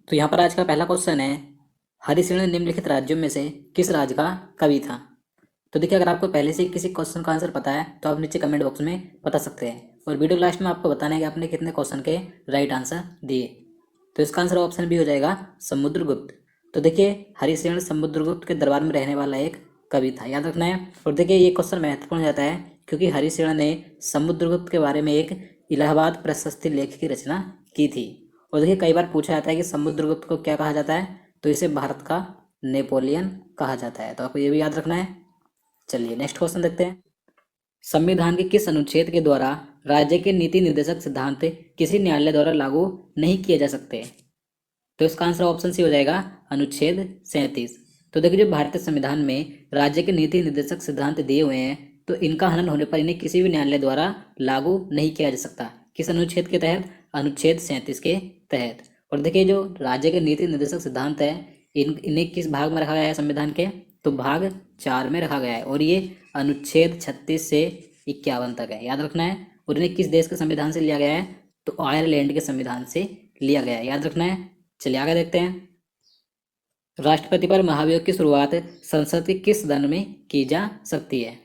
तो यहाँ पर आज का पहला क्वेश्चन है, हरिसेन निम्नलिखित राज्यों में से किस राज्य का कवि था। तो देखिए, अगर आपको पहले से ही किसी क्वेश्चन का आंसर पता है तो आप नीचे कमेंट बॉक्स में बता सकते हैं, और वीडियो लास्ट में आपको बताना है कि आपने कितने क्वेश्चन के राइट आंसर दिए। तो इसका आंसर ऑप्शन भी हो जाएगा समुद्रगुप्त। तो देखिए, हरिसेन समुद्रगुप्त के दरबार में रहने वाला एक कवि था, याद रखना है। और देखिए, ये क्वेश्चन महत्वपूर्ण हो जाता है क्योंकि हरिसेन ने समुद्रगुप्त के बारे में एक इलाहाबाद प्रशस्ति लेख की रचना की थी। और देखिए, कई बार पूछा जाता है कि समुद्रगुप्त को क्या कहा जाता है, तो इसे भारत का नेपोलियन कहा जाता है, तो आपको ये भी याद रखना है। चलिए नेक्स्ट क्वेश्चन देखते हैं। संविधान के किस अनुच्छेद के द्वारा राज्य के नीति निर्देशक सिद्धांत किसी न्यायालय द्वारा लागू नहीं किए जा सकते। तो इसका आंसर ऑप्शन सी हो जाएगा अनुच्छेद 37। तो देखिए, जो भारतीय संविधान में राज्य के नीति निर्देशक सिद्धांत दिए हुए हैं, तो इनका हनन होने पर इन्हें किसी भी न्यायालय द्वारा लागू नहीं किया जा सकता। किस अनुच्छेद के तहत? अनुच्छेद 37 के तहत। और देखिए, जो राज्य के नीति निर्देशक सिद्धांत है, इन्हें किस भाग में रखा गया है संविधान के? तो भाग 4 में रखा गया है, और ये अनुच्छेद 36 से 51 तक है, याद रखना है। और इन्हें किस देश के संविधान से लिया गया है? तो आयरलैंड के संविधान से लिया गया है, याद रखना है। चलिए आगे देखते हैं। राष्ट्रपति पर महाभियोग की शुरुआत संसद के किस सदन में की जा सकती है?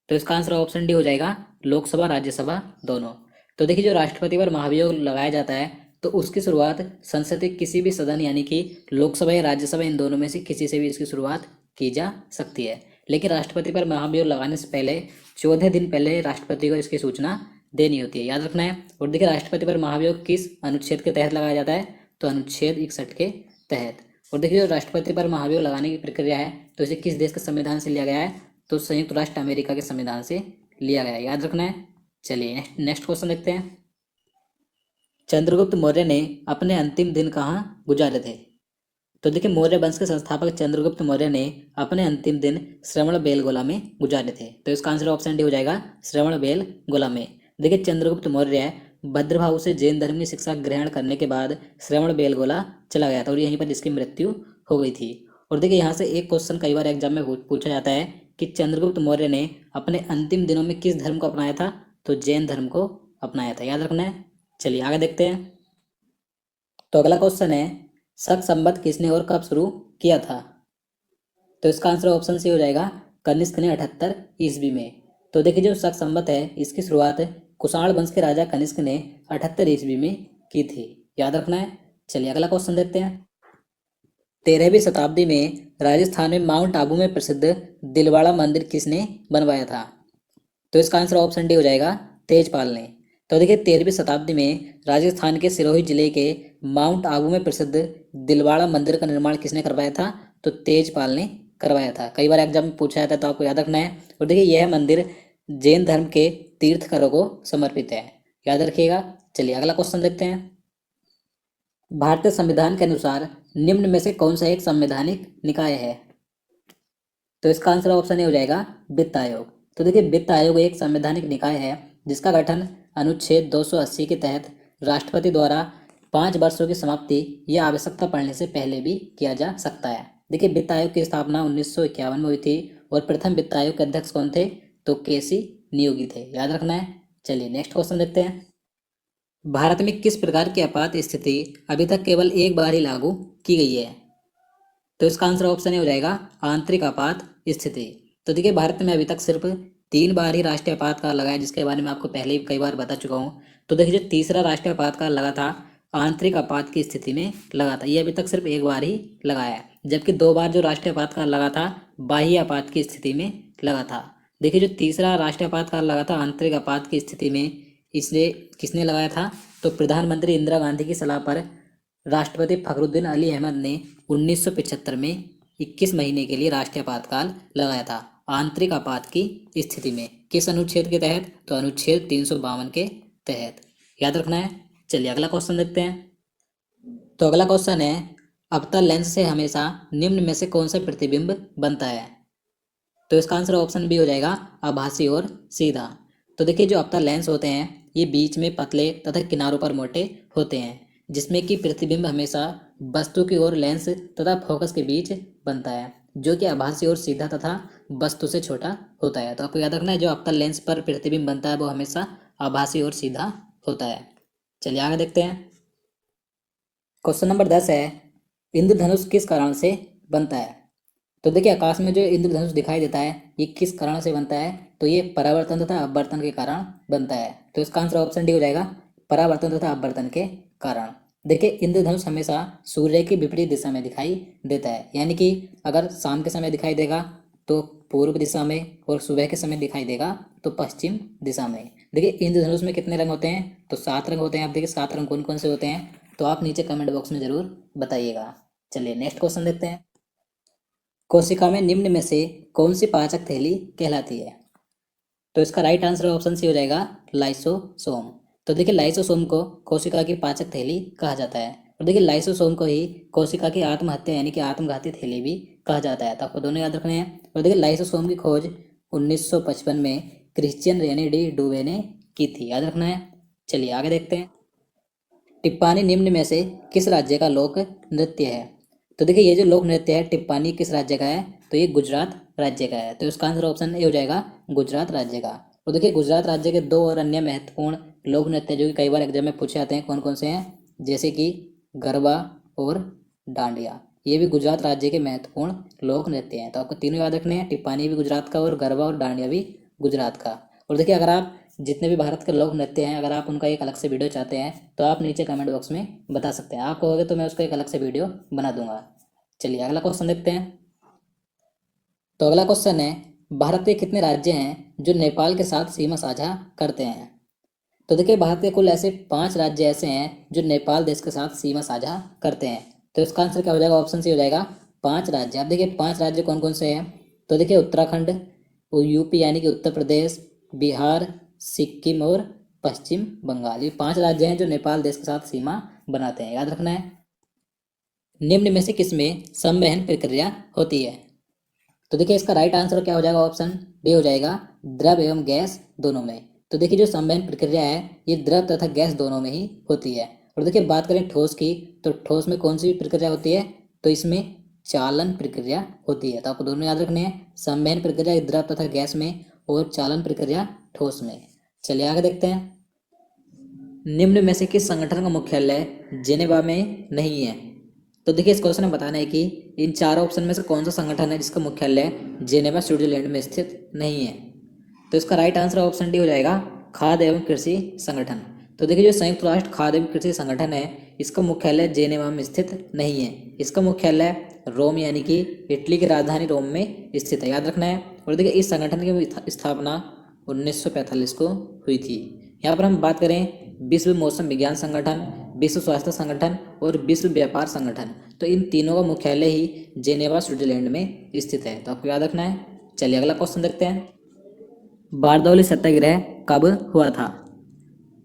तो इसका आंसर ऑप्शन डी हो जाएगा लोकसभा राज्यसभा दोनों। तो देखिए, जो राष्ट्रपति पर महाभियोग लगाया जाता है, तो उसकी शुरुआत संसद के किसी भी सदन यानी कि लोकसभा या राज्यसभा, इन दोनों में से किसी से भी इसकी शुरुआत की जा सकती है। लेकिन राष्ट्रपति पर महाभियोग लगाने से पहले 14 दिन पहले राष्ट्रपति को इसकी सूचना देनी होती है, याद रखना है। और देखिए, राष्ट्रपति पर महाभियोग किस अनुच्छेद के तहत लगाया जाता है? तो अनुच्छेद 61 के तहत। और देखिए, जो राष्ट्रपति पर महाभियोग लगाने की प्रक्रिया है, तो इसे किस देश के संविधान से लिया गया है? तो संयुक्त राष्ट्र अमेरिका के संविधान से लिया गया है, याद रखना है। चलिए नेक्स्ट क्वेश्चन देखते हैं। चंद्रगुप्त मौर्य ने अपने अंतिम दिन कहाँ गुजारे थे? तो देखिए, मौर्य वंश के संस्थापक चंद्रगुप्त मौर्य ने अपने अंतिम दिन श्रवण बेलगोला में गुजारे थे। तो इसका आंसर ऑप्शन डी हो जाएगा श्रवण बेलगोला में। देखिए, चंद्रगुप्त मौर्य भद्रभाव से जैन धर्म की शिक्षा ग्रहण करने के बाद श्रवण बेलगोला चला गया था, और यहीं पर इसकी मृत्यु हो गई थी। और देखिए, यहाँ से एक क्वेश्चन कई बार एग्जाम में पूछा जाता है कि चंद्रगुप्त मौर्य ने अपने अंतिम दिनों में किस धर्म को अपनाया था? तो जैन धर्म को अपनाया था, याद रखना है। चलिए आगे देखते हैं। तो अगला क्वेश्चन है, शक संवत किसने और कब शुरू किया था? तो इसका आंसर ऑप्शन सी हो जाएगा कनिष्क ने 78 ईस्वी में। तो देखिए, जो शक संवत है, इसकी शुरुआत कुषाण वंश के राजा कनिष्क ने 78 ईस्वी में की थी, याद रखना है। चलिए अगला क्वेश्चन देखते हैं। 13वीं शताब्दी में राजस्थान में माउंट आबू में प्रसिद्ध दिलवाड़ा मंदिर किसने बनवाया था? तो इसका आंसर ऑप्शन डी हो जाएगा तेजपाल ने। तो देखिए, 13वीं शताब्दी में राजस्थान के सिरोही जिले के माउंट आबू में प्रसिद्ध दिलवाड़ा मंदिर का निर्माण किसने करवाया था? तो तेजपाल ने करवाया था। कई बार एग्जाम में पूछा जाता है, तो आपको याद रखना है। और देखिए, यह मंदिर जैन धर्म के तीर्थकरों को समर्पित है, याद रखिएगा। चलिए अगला क्वेश्चन देखते हैं। भारतीय संविधान के अनुसार निम्न में से कौन सा एक संवैधानिक निकाय है? तो इसका आंसर ऑप्शन ए हो जाएगा वित्त आयोग। तो देखिए, वित्त आयोग एक संवैधानिक निकाय है जिसका गठन अनुच्छेद 280 के तहत राष्ट्रपति द्वारा 5 वर्षों की समाप्ति या आवश्यकता पड़ने से पहले भी किया जा सकता है। देखिए, वित्त आयोग की स्थापना 1951 में हुई थी, और प्रथम वित्त आयोग के अध्यक्ष कौन थे? तो केसी नियोगी थे, याद रखना है। चलिए नेक्स्ट क्वेश्चन देखते हैं। भारत में किस प्रकार की आपात स्थिति अभी तक केवल एक बार ही लागू की गई है? तो इसका आंसर ऑप्शन ए हो जाएगा आंतरिक आपात स्थिति। तो देखिए, भारत में अभी तक सिर्फ 3 बार ही राष्ट्रीय आपातकाल लगा है, जिसके बारे में आपको पहले ही कई बार बता चुका हूँ। तो देखिए, जो तीसरा राष्ट्रीय आपातकाल लगा था, आंतरिक आपात की स्थिति में लगा था, ये अभी तक सिर्फ एक बार ही लगाया है। जबकि 2 बार जो राष्ट्रीय आपातकाल लगा था, बाह्य आपात की स्थिति में लगा था। देखिए, जो तीसरा राष्ट्रीय आपातकाल लगा था आंतरिक आपात की स्थिति में, इसे किसने लगाया था? तो प्रधानमंत्री इंदिरा गांधी की सलाह पर राष्ट्रपति फखरुद्दीन अली अहमद ने 1975 में 21 महीने के लिए राष्ट्रीय आपातकाल लगाया था, आंतरिक आपात की स्थिति में। किस अनुच्छेद के तहत? तो अनुच्छेद 352 के तहत, याद रखना है। चलिए अगला क्वेश्चन देखते हैं। तो अगला क्वेश्चन है, अवतल लेंस से हमेशा निम्न में से कौन सा प्रतिबिंब बनता है? तो इसका आंसर ऑप्शन बी हो जाएगा आभासी और सीधा। तो देखिए, जो अवतल लेंस होते हैं, ये बीच में पतले तथा किनारों पर मोटे होते हैं, जिसमें कि प्रतिबिंब हमेशा वस्तु की ओर लेंस तथा फोकस के बीच बनता है, जो कि आभासी और सीधा तथा वस्तु से छोटा होता है। तो आपको याद रखना है, जो अवतल लेंस पर प्रतिबिंब बनता है वो हमेशा आभासी और सीधा होता है। चलिए आगे देखते हैं। क्वेश्चन नंबर 10 है, इंद्रधनुष किस कारण से बनता है? तो देखिए आकाश में जो इंद्रधनुष दिखाई देता है ये किस कारण से बनता है? तो ये परावर्तन तथा अपवर्तन के कारण बनता है। तो इसका आंसर ऑप्शन डी हो जाएगा, परावर्तन तथा अपवर्तन के कारण। देखिए इंद्रधनुष हमेशा सूर्य की विपरीत दिशा में दिखाई देता है, यानी कि अगर शाम के समय दिखाई देगा तो पूर्व दिशा में, और सुबह के समय दिखाई देगा तो पश्चिम दिशा में। देखिए इंद्रधनुष में कितने रंग होते हैं? तो 7 रंग होते हैं। आप देखिए 7 रंग कौन कौन से होते हैं, तो आप नीचे कमेंट बॉक्स में जरूर बताइएगा। चलिए नेक्स्ट क्वेश्चन देखते हैं। कोशिका में निम्न में से कौन सी पाचक थैली कहलाती है? तो इसका राइट आंसर ऑप्शन सी हो जाएगा, लाइसोसोम। तो देखिए लाइसोसोम को कोशिका की पाचक थैली कहा जाता है, और देखिए लाइसोसोम को ही कोशिका की आत्महत्या यानी कि आत्मघाती थैली भी कहा जाता है। तो आपको दोनों याद रखने हैं। और देखिए लाइसोसोम की खोज 1955 में क्रिश्चियन रेने डी डूवे ने की थी, याद रखना है। चलिए आगे देखते हैं। टिप्पानी निम्न में से किस राज्य का लोक नृत्य है? तो देखिए ये जो लोक नृत्य है टिप्पानी किस राज्य का है? तो ये गुजरात राज्य का है। तो इसका आंसर ऑप्शन ए हो जाएगा, गुजरात राज्य का। और देखिए गुजरात राज्य के 2 और अन्य महत्वपूर्ण लोक नृत्य जो कि कई बार एग्जाम में पूछे जाते हैं, कौन कौन से हैं? जैसे कि गरबा और डांडिया, ये भी गुजरात राज्य के महत्वपूर्ण लोक नृत्य हैं। तो आपको तीनों याद रखने हैं, टिप्पानी भी गुजरात का और गरबा और डांडिया भी गुजरात का। और देखिए अगर आप जितने भी भारत के लोक नृत्य हैं, अगर आप उनका एक अलग से वीडियो चाहते हैं तो आप नीचे कमेंट बॉक्स में बता सकते हैं। आप कहोगे तो मैं उसका एक अलग से वीडियो बना दूंगा। चलिए अगला क्वेश्चन देखते हैं। तो अगला क्वेश्चन है, भारत के कितने राज्य हैं जो नेपाल के साथ सीमा साझा करते हैं? तो देखिए भारत के कुल ऐसे 5 राज्य ऐसे हैं जो नेपाल देश के साथ सीमा साझा करते हैं। तो इसका आंसर क्या हो जाएगा? ऑप्शन सी हो जाएगा, 5 राज्य। अब देखिए 5 राज्य कौन कौन से हैं? तो देखिए उत्तराखंड, यूपी यानी कि उत्तर प्रदेश, बिहार, सिक्किम और पश्चिम बंगाल, ये 5 राज्य हैं जो नेपाल देश के साथ सीमा बनाते हैं, याद रखना है। निम्न में से किसमें संवहन प्रक्रिया होती है? तो देखिए इसका राइट आंसर क्या हो जाएगा? ऑप्शन डी हो जाएगा, द्रव एवं गैस दोनों में। तो देखिए जो संवहन प्रक्रिया है ये द्रव तथा गैस दोनों में ही होती है। और देखिए बात करें ठोस की, तो ठोस में कौन सी प्रक्रिया होती है? तो इसमें चालन प्रक्रिया होती है। तो आपको दोनों याद रखने हैं, संवहन प्रक्रिया द्रव तथा गैस में और चालन प्रक्रिया ठोस में। चलिए आगे देखते हैं। निम्न में से किस संगठन का मुख्यालय जेनेवा में नहीं है? तो देखिए इस क्वेश्चन में बताना है कि इन 4 ऑप्शन में से कौन सा संगठन है जिसका मुख्यालय जेनेवा स्विट्जरलैंड में स्थित नहीं है? तो इसका राइट आंसर ऑप्शन डी हो जाएगा, खाद्य एवं कृषि संगठन। तो देखिए जो संयुक्त राष्ट्र खाद्य एवं कृषि संगठन है इसका मुख्यालय जेनेवा में स्थित नहीं है, इसका मुख्यालय रोम यानी कि इटली की राजधानी रोम में स्थित है, याद रखना है। और देखिए इस संगठन की स्थापना 1945 को हुई थी। यहाँ पर हम बात करें विश्व मौसम विज्ञान संगठन, विश्व स्वास्थ्य संगठन और विश्व व्यापार संगठन, तो इन तीनों का मुख्यालय ही जेनेवा स्विट्जरलैंड में स्थित है। तो आपको याद रखना है। चलिए अगला क्वेश्चन देखते हैं। बारदौली सत्याग्रह कब हुआ था?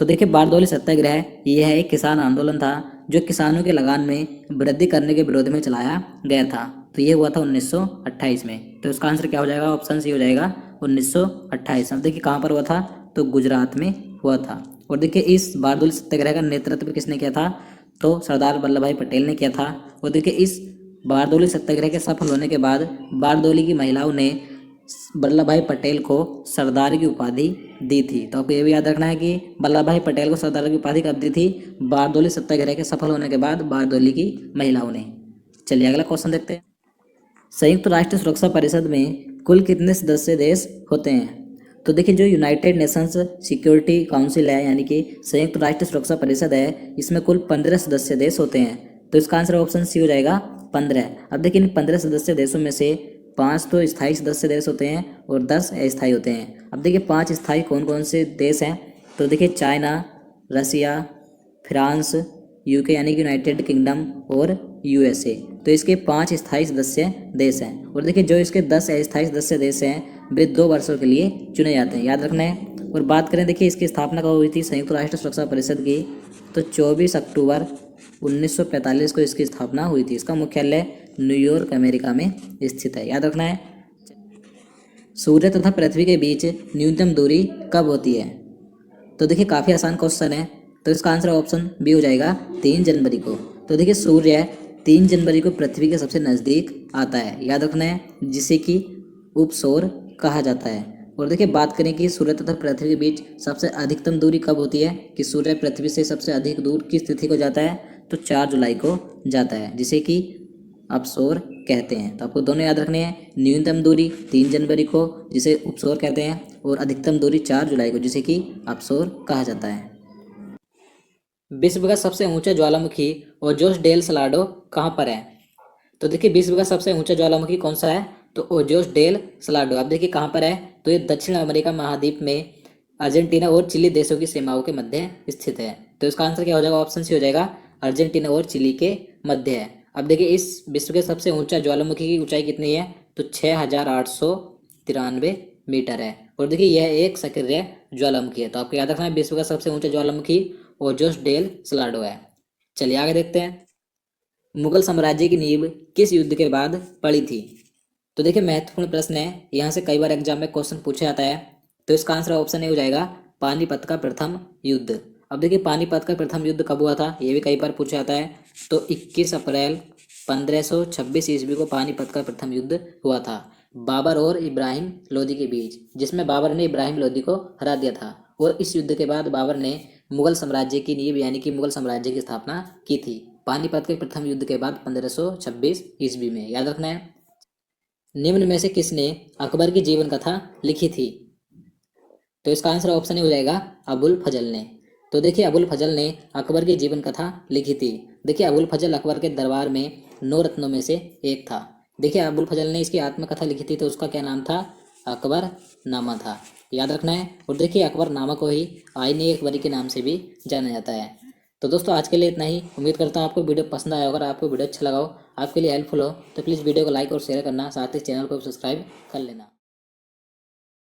तो देखिए बारदौली सत्याग्रह यह एक किसान आंदोलन था जो किसानों के लगान में वृद्धि करने के विरोध में चलाया गया था। तो ये हुआ था 1928 में। तो इसका आंसर क्या हो जाएगा? ऑप्शन सी हो जाएगा, 1928। अब देखिए कहाँ पर हुआ था? तो गुजरात में हुआ था। और देखिए इस बारदौली सत्याग्रह का नेतृत्व किसने किया था? तो सरदार वल्लभ भाई पटेल ने किया था। और देखिए इस बारदौली सत्याग्रह के सफल होने के बाद बारदौली की महिलाओं ने वल्लभ भाई पटेल को सरदार की उपाधि दी थी। तो आपको ये भी याद रखना है कि वल्लभ भाई पटेल को सरदार की उपाधि कब दी थी? बारदौली सत्याग्रह के सफल होने के बाद बारदौली की महिलाओं ने। चलिए अगला क्वेश्चन देखते हैं। संयुक्त राष्ट्र सुरक्षा परिषद में कुल कितने सदस्य देश होते हैं? तो देखिए जो यूनाइटेड नेशंस सिक्योरिटी काउंसिल है यानी कि संयुक्त राष्ट्र सुरक्षा परिषद है, इसमें कुल 15 सदस्य देश होते हैं। तो इसका आंसर ऑप्शन सी हो जाएगा, 15। अब देखिए इन 15 सदस्य देशों में से 5 तो स्थायी सदस्य देश होते हैं और 10 अस्थायी होते हैं। अब देखिए 5 स्थायी कौन कौन से देश हैं? तो देखिए चाइना, रसिया, फ्रांस, यूके यानी कि यूनाइटेड किंगडम और यूएसए। तो इसके 5 स्थायी सदस्य देश हैं। और देखिए जो इसके 10 अस्थायी सदस्य देश हैं वे 2 वर्षों के लिए चुने जाते हैं, याद रखना है। और बात करें देखिए इसकी स्थापना कब हुई थी संयुक्त राष्ट्र सुरक्षा परिषद की? तो 24 अक्टूबर 1945 को इसकी स्थापना हुई थी। इसका मुख्यालय न्यूयॉर्क अमेरिका में स्थित है, याद रखना है। सूर्य तथा पृथ्वी के बीच न्यूनतम दूरी कब होती है? तो देखिए काफ़ी आसान क्वेश्चन है। तो इसका आंसर ऑप्शन बी हो जाएगा, 3 जनवरी को। तो देखिए सूर्य 3 जनवरी को पृथ्वी के सबसे नज़दीक आता है, याद रखना है, जिसे कि उपसौर कहा जाता है। और देखिए बात करें कि सूर्य तथा पृथ्वी के बीच सबसे अधिकतम दूरी कब होती है, कि सूर्य पृथ्वी से सबसे अधिक दूर किस तिथि को जाता है? तो 4 जुलाई को जाता है, जिसे कि अपसोर कहते हैं। तो आपको दोनों याद रखने हैं, न्यूनतम दूरी 3 जनवरी को जिसे उपसोर कहते हैं, और अधिकतम दूरी 4 जुलाई को जिसे कि अपसोर कहा जाता है। विश्व का सबसे ऊंचा ज्वालामुखी ओजोस डेल सलाडो कहाँ पर है? तो देखिए विश्व का सबसे ऊंचा ज्वालामुखी कौन सा है? तो ओजोस डेल सलाडो। आप देखिए कहाँ पर है? तो ये दक्षिण अमेरिका महाद्वीप में अर्जेंटीना और चिली देशों की सीमाओं के मध्य स्थित है। तो इसका आंसर क्या हो जाएगा? ऑप्शन सी हो जाएगा, अर्जेंटीना और चिली के मध्य है। अब देखिए इस विश्व के सबसे ऊंचा ज्वालामुखी की ऊंचाई कितनी है? तो 6893 मीटर है। और देखिए यह एक सक्रिय ज्वालामुखी है। तो आपको याद रखना है विश्व का सबसे ऊंचा ज्वालामुखी ओजोस डेल सलाडो है। चलिए आगे देखते हैं, मुगल साम्राज्य की नींव किस युद्ध के बाद पड़ी थी? तो देखिए महत्वपूर्ण प्रश्न है, यहाँ से कई बार एग्जाम में क्वेश्चन पूछा जाता है। तो इसका आंसर ऑप्शन ए हो जाएगा, पानीपत का प्रथम युद्ध। अब देखिए पानीपत का प्रथम युद्ध कब हुआ था, ये भी कई बार पूछा जाता है। तो 21 अप्रैल 1526 ईस्वी को पानीपत का प्रथम युद्ध हुआ था, बाबर और इब्राहिम लोदी के बीच, जिसमें बाबर ने इब्राहिम लोदी को हरा दिया था। और इस युद्ध के बाद बाबर ने मुगल साम्राज्य की नींव यानी कि मुगल साम्राज्य की स्थापना की थी, पानीपत के प्रथम युद्ध के बाद 1526 ईस्वी में। याद रखना है। निम्न में से किसने अकबर की जीवन कथा लिखी थी? तो इसका आंसर ऑप्शन हो जाएगा, अबुल फजल ने। तो देखिए अबुल फजल ने अकबर की जीवन कथा लिखी थी। देखिए अबुल फजल अकबर के दरबार में 9 रत्नों में से एक था। देखिए अबुल फजल ने इसकी आत्मकथा लिखी थी, तो उसका क्या नाम था? अकबर नामा था। याद रखना है। और देखिए अकबर नामा को ही आईने अकबरी के नाम से भी जाना जाता है। तो दोस्तों आज के लिए इतना ही। उम्मीद करता हूँ आपको वीडियो पसंद आया होगा। अगर आपको वीडियो अच्छा लगा हो, आपके लिए हेल्पफुल हो, तो प्लीज़ वीडियो को लाइक और शेयर करना, साथ ही चैनल को सब्सक्राइब कर लेना।